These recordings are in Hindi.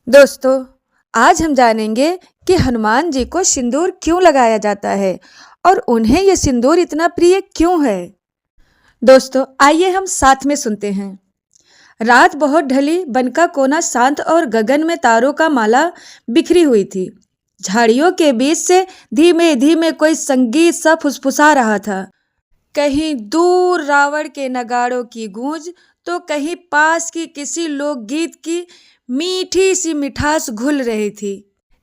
दोस्तों, आज हम जानेंगे कि हनुमान जी को सिंदूर क्यों लगाया जाता है और उन्हें ये सिंदूर इतना प्रिय क्यों है। दोस्तों, आइए हम साथ में सुनते हैं। रात बहुत ढली, वन का कोना शांत और गगन में तारों का माला बिखरी हुई थी। झाड़ियों के बीच से धीमे धीमे कोई संगीत सा फुसफुसा रहा था। कहीं दूर रावण के नगाड़ों की गूंज, तो कहीं पास की किसी लोकगीत की मीठी सी मिठास घुल रही थी।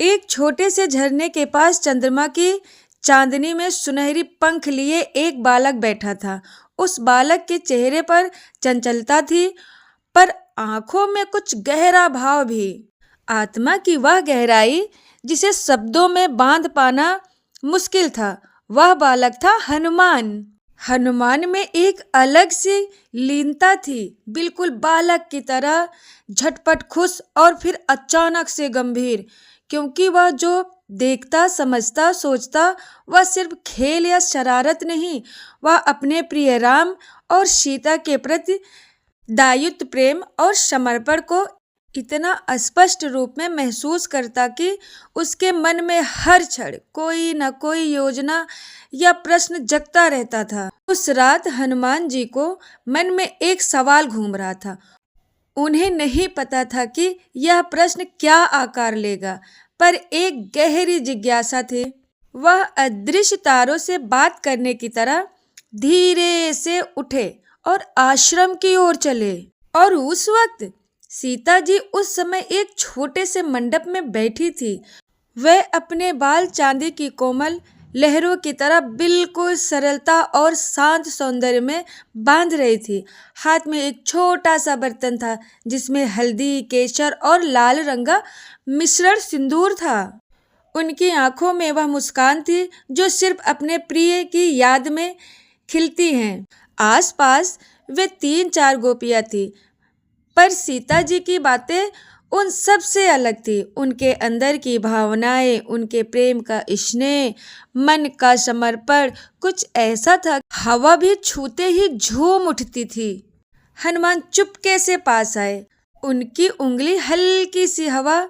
एक छोटे से झरने के पास चंद्रमा की चांदनी में सुनहरी पंख लिए एक बालक बैठा था। उस बालक के चेहरे पर चंचलता थी, पर आंखों में कुछ गहरा भाव भी। आत्मा की वह गहराई जिसे शब्दों में बांध पाना मुश्किल था। वह बालक था हनुमान। हनुमान में एक अलग सी लीनता थी, बिल्कुल बालक की तरह, झटपट खुश और फिर अचानक से गंभीर। क्योंकि वह जो देखता, समझता, सोचता, वह सिर्फ खेल या शरारत नहीं, वह अपने प्रिय राम और सीता के प्रति दायित्व, प्रेम और समर्पण को इतना स्पष्ट रूप में महसूस करता कि उसके मन में हर क्षण कोई न कोई योजना या प्रश्न जगता रहता था। उस रात हनुमान जी को मन में एक सवाल घूम रहा था। उन्हें नहीं पता था कि यह प्रश्न क्या आकार लेगा, पर एक गहरी जिज्ञासा थी। वह अदृश्य तारों से बात करने की तरह धीरे से उठे और आश्रम की ओर चले। और उस वक्त सीता जी उस समय एक छोटे से मंडप में बैठी थी। वह अपने बाल चांदी की कोमल लहरों की तरह बिल्कुल सरलता और शांत सौंदर्य में बांध रही थी। हाथ में एक छोटा सा बर्तन था जिसमें हल्दी, केसर और लाल रंग का मिश्रण सिंदूर था। उनकी आंखों में वह मुस्कान थी जो सिर्फ अपने प्रिय की याद में खिलती हैं। आसपास वे 3-4 गोपियां थी, पर सीता जी की बातें उन सब से अलग थी। उनके अंदर की भावनाएं, उनके प्रेम का स्नेह, मन का समर्पण कुछ ऐसा था, हवा भी छूते ही झूम उठती थी। हनुमान चुपके से पास आए। उनकी उंगली हल्की सी हवा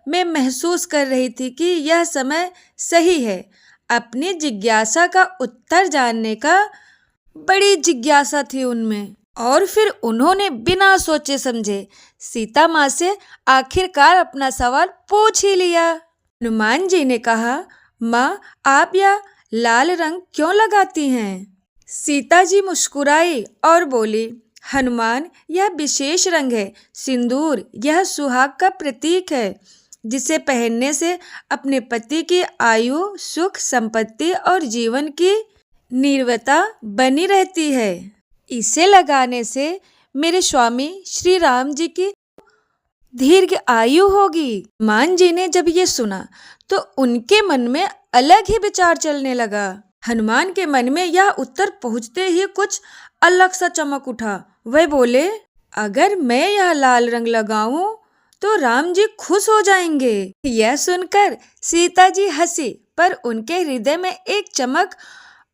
में महसूस कर रही थी कि यह समय सही है। अपनी जिज्ञासा का उत्तर जानने का बड़ी जिज्ञासा थी उनमें। और फिर उन्होंने बिना सोचे समझे सीता माँ से आखिरकार अपना सवाल पूछ ही लिया। हनुमान जी ने कहा, माँ, आप यह लाल रंग क्यों लगाती हैं? सीता जी मुस्कुराई और बोली, हनुमान, यह विशेष रंग है। सिंदूर यह सुहाग का प्रतीक है, जिसे पहनने से अपने पति की आयु, सुख, संपत्ति और जीवन की निर्वता बनी रहती है। इसे लगाने से मेरे स्वामी श्री राम जी की दीर्घ आयु होगी। हनुमान जी ने जब ये सुना तो उनके मन में अलग ही विचार चलने लगा। हनुमान के मन में यह उत्तर पहुंचते ही कुछ अलग सा चमक उठा। वह बोले, अगर मैं यह लाल रंग लगाऊं तो राम जी खुश हो जाएंगे। यह सुनकर सीता जी हंसी, पर उनके हृदय में एक चमक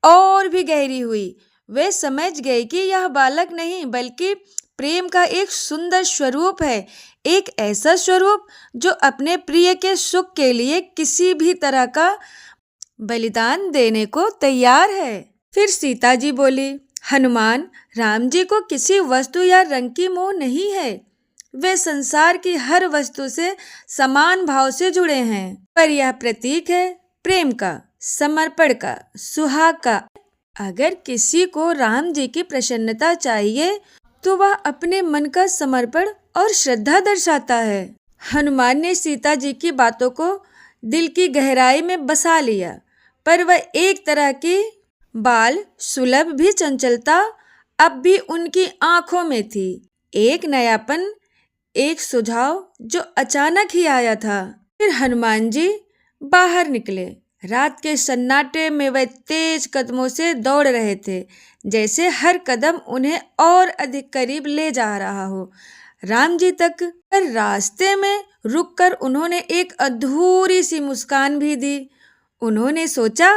और भी गहरी हुई। वे समझ गए कि यह बालक नहीं बल्कि प्रेम का एक सुंदर स्वरूप है, एक ऐसा स्वरूप जो अपने प्रिय के सुख के लिए किसी भी तरह का बलिदान देने को तैयार है। फिर सीता जी बोली, हनुमान, राम जी को किसी वस्तु या रंग की मोह नहीं है। वे संसार की हर वस्तु से समान भाव से जुड़े हैं, पर यह प्रतीक है प्रेम का, समर्पण का, सुहाग का। अगर किसी को राम जी की प्रसन्नता चाहिए तो वह अपने मन का समर्पण और श्रद्धा दर्शाता है। हनुमान ने सीता जी की बातों को दिल की गहराई में बसा लिया, पर वह एक तरह की बाल सुलभ भी चंचलता अब भी उनकी आंखों में थी। एक नयापन, एक सुझाव जो अचानक ही आया था। फिर हनुमान जी बाहर निकले। रात के सन्नाटे में वे तेज कदमों से दौड़ रहे थे, जैसे हर कदम उन्हें और अधिक करीब ले जा रहा हो राम जी तक। पर रास्ते में रुककर उन्होंने एक अधूरी सी मुस्कान भी दी। उन्होंने सोचा,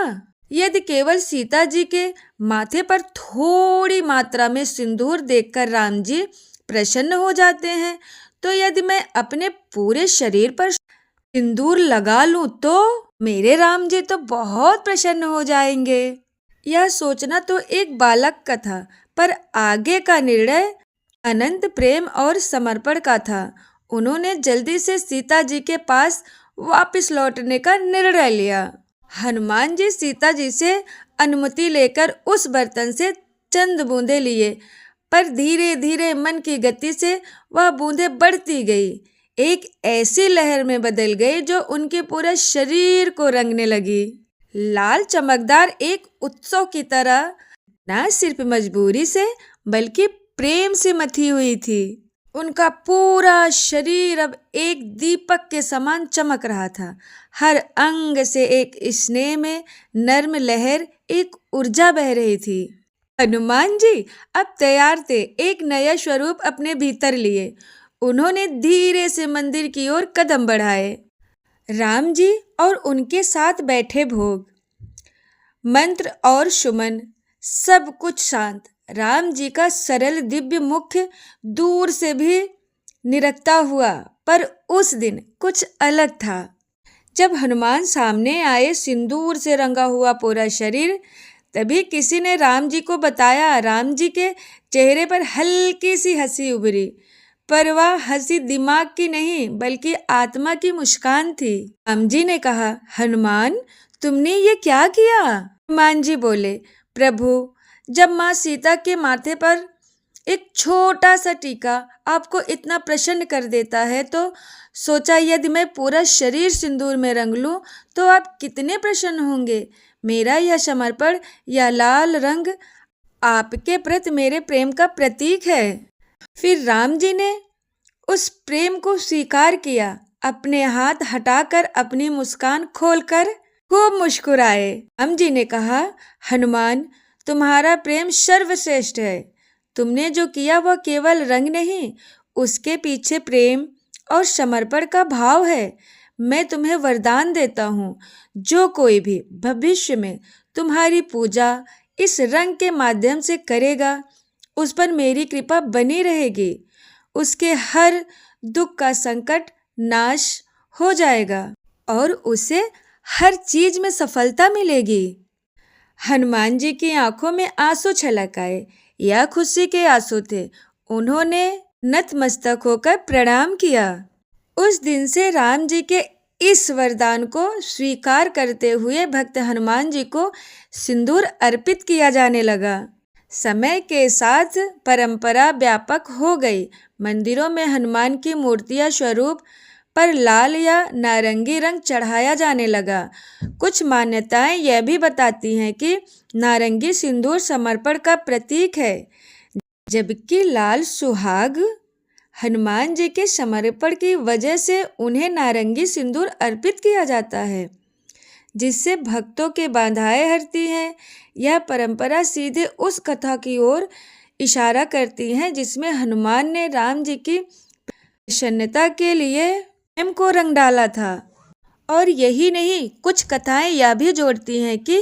यदि केवल सीता जी के माथे पर थोड़ी मात्रा में सिंदूर देखकर राम जी प्रसन्न हो जाते हैं तो यदि मैं अपने पूरे शरीर पर सिंदूर लगा लूं तो मेरे राम जी तो बहुत प्रसन्न हो जाएंगे। यह सोचना तो एक बालक का था, पर आगे का निर्णय अनंत प्रेम और समर्पण का था। उन्होंने जल्दी से सीता जी के पास वापस लौटने का निर्णय लिया। हनुमान जी सीता जी से अनुमति लेकर उस बर्तन से चंद बूंदे लिए, पर धीरे धीरे मन की गति से वह बूंदें बढ़ती गई, एक ऐसी लहर में बदल गई जो उनके पूरे शरीर को रंगने लगी। लाल चमकदार एक उत्सव की तरह न सिर्फ मजबूरी से बल्कि प्रेम से मथी हुई थी। उनका पूरा शरीर अब एक दीपक के समान चमक रहा था। हर अंग से एक स्नेह में नर्म लहर, एक ऊर्जा बह रही थी। हनुमान जी अब तैयार थे, एक नया स्वरूप अपने भीतर लिए। उन्होंने धीरे से मंदिर की ओर कदम बढ़ाए। राम जी और उनके साथ बैठे भोग, मंत्र और सुमन, सब कुछ शांत। राम जी का सरल दिव्य मुख दूर से भी निरखता हुआ, पर उस दिन कुछ अलग था। जब हनुमान सामने आए, सिंदूर से रंगा हुआ पूरा शरीर, तभी किसी ने राम जी को बताया। राम जी के चेहरे पर हल्की सी हंसी उभरी, पर वह हंसी दिमाग की नहीं बल्कि आत्मा की मुस्कान थी। राम जी ने कहा, हनुमान तुमने ये क्या किया? हनुमान जी बोले, प्रभु जब माँ सीता के माथे पर एक छोटा सा टीका आपको इतना प्रसन्न कर देता है, तो सोचा यदि मैं पूरा शरीर सिंदूर में रंग लूं तो आप कितने प्रसन्न होंगे। मेरा यह समर्पण, यह लाल रंग आपके प्रति मेरे प्रेम का प्रतीक है। फिर राम जी ने उस प्रेम को स्वीकार किया, अपने हाथ हटाकर अपनी मुस्कान खोलकर खूब मुस्कुराए। राम जी ने कहा, हनुमान तुम्हारा प्रेम सर्वश्रेष्ठ है। तुमने जो किया वह केवल रंग नहीं, उसके पीछे प्रेम और समर्पण का भाव है। मैं तुम्हें वरदान देता हूँ, जो कोई भी भविष्य में तुम्हारी पूजा इस रंग के माध्यम से करेगा, उस पर मेरी कृपा बनी रहेगी। उसके हर दुख का संकट नाश हो जाएगा और उसे हर चीज में सफलता मिलेगी। हनुमान जी की आंखों में आंसू छलक आए। यह खुशी के आंसू थे। उन्होंने नतमस्तक होकर प्रणाम किया। उस दिन से राम जी के इस वरदान को स्वीकार करते हुए भक्त हनुमान जी को सिंदूर अर्पित किया जाने लगा। समय के साथ परंपरा व्यापक हो गई। मंदिरों में हनुमान की मूर्तियां स्वरूप पर लाल या नारंगी रंग चढ़ाया जाने लगा। कुछ मान्यताएं यह भी बताती हैं कि नारंगी सिंदूर समर्पण का प्रतीक है, जबकि लाल सुहाग हनुमान जी के समर्पण की वजह से उन्हें नारंगी सिंदूर अर्पित किया जाता है, जिससे भक्तों के बाधाएं हटती हैं। यह परंपरा सीधे उस कथा की ओर इशारा करती है जिसमें हनुमान ने राम जी की प्रसन्नता के लिए प्रेम को रंग डाला था। और यही नहीं, कुछ कथाएं यह भी जोड़ती हैं कि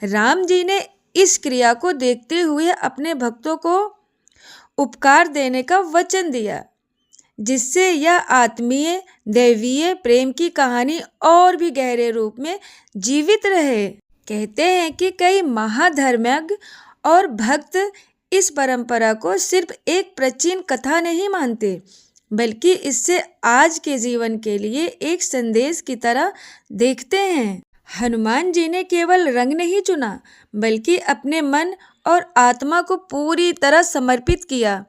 राम जी ने इस क्रिया को देखते हुए अपने भक्तों को उपकार देने का वचन दिया, जिससे यह आत्मीय दैवीय प्रेम की कहानी और भी गहरे रूप में जीवित रहे। कहते हैं कि कई महाधर्मज्ञ और भक्त इस परंपरा को सिर्फ एक प्राचीन कथा नहीं मानते, बल्कि इससे आज के जीवन के लिए एक संदेश की तरह देखते हैं। हनुमान जी ने केवल रंग नहीं चुना, बल्कि अपने मन और आत्मा को पूरी तरह समर्पित किया।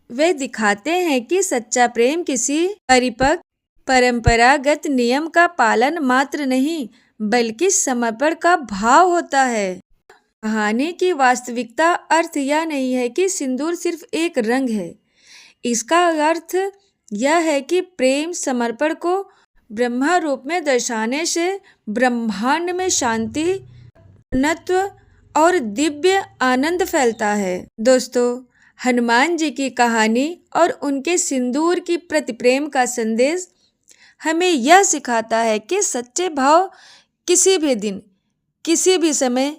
वे दिखाते हैं कि सच्चा प्रेम किसी परिपक्व परंपरागत नियम का पालन मात्र नहीं, बल्कि समर्पण का भाव होता है। कहानी की वास्तविकता अर्थ यह नहीं है कि सिंदूर सिर्फ एक रंग है। इसका अर्थ यह है कि प्रेम समर्पण को ब्रह्मा रूप में दर्शाने से ब्रह्मांड में शांति, पूर्णत्व और दिव्य आनंद फैलता है। दोस्तों, हनुमान जी की कहानी और उनके सिंदूर की प्रति प्रेम का संदेश हमें यह सिखाता है कि सच्चे भाव किसी भी दिन, किसी भी समय,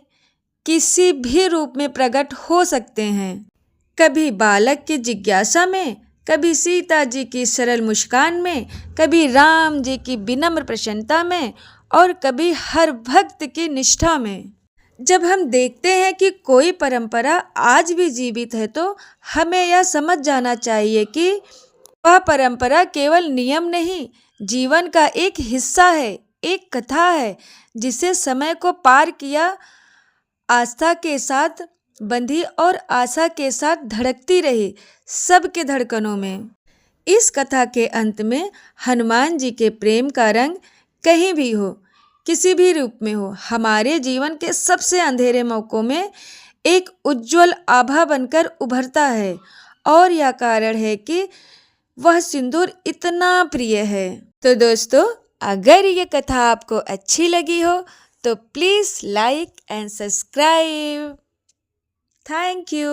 किसी भी रूप में प्रकट हो सकते हैं। कभी बालक की जिज्ञासा में, कभी सीता जी की सरल मुस्कान में, कभी राम जी की विनम्र प्रसन्नता में और कभी हर भक्त की निष्ठा में। जब हम देखते हैं कि कोई परंपरा आज भी जीवित है तो हमें यह समझ जाना चाहिए कि वह परंपरा केवल नियम नहीं, जीवन का एक हिस्सा है, एक कथा है जिसे समय को पार किया, आस्था के साथ बंधी और आशा के साथ धड़कती रही सबके धड़कनों में। इस कथा के अंत में हनुमान जी के प्रेम का रंग कहीं भी हो, किसी भी रूप में हो, हमारे जीवन के सबसे अंधेरे मौकों में एक उज्जवल आभा बनकर उभरता है। और यह कारण है कि वह सिंदूर इतना प्रिय है। तो दोस्तों, अगर ये कथा आपको अच्छी लगी हो तो please like and subscribe. Thank you.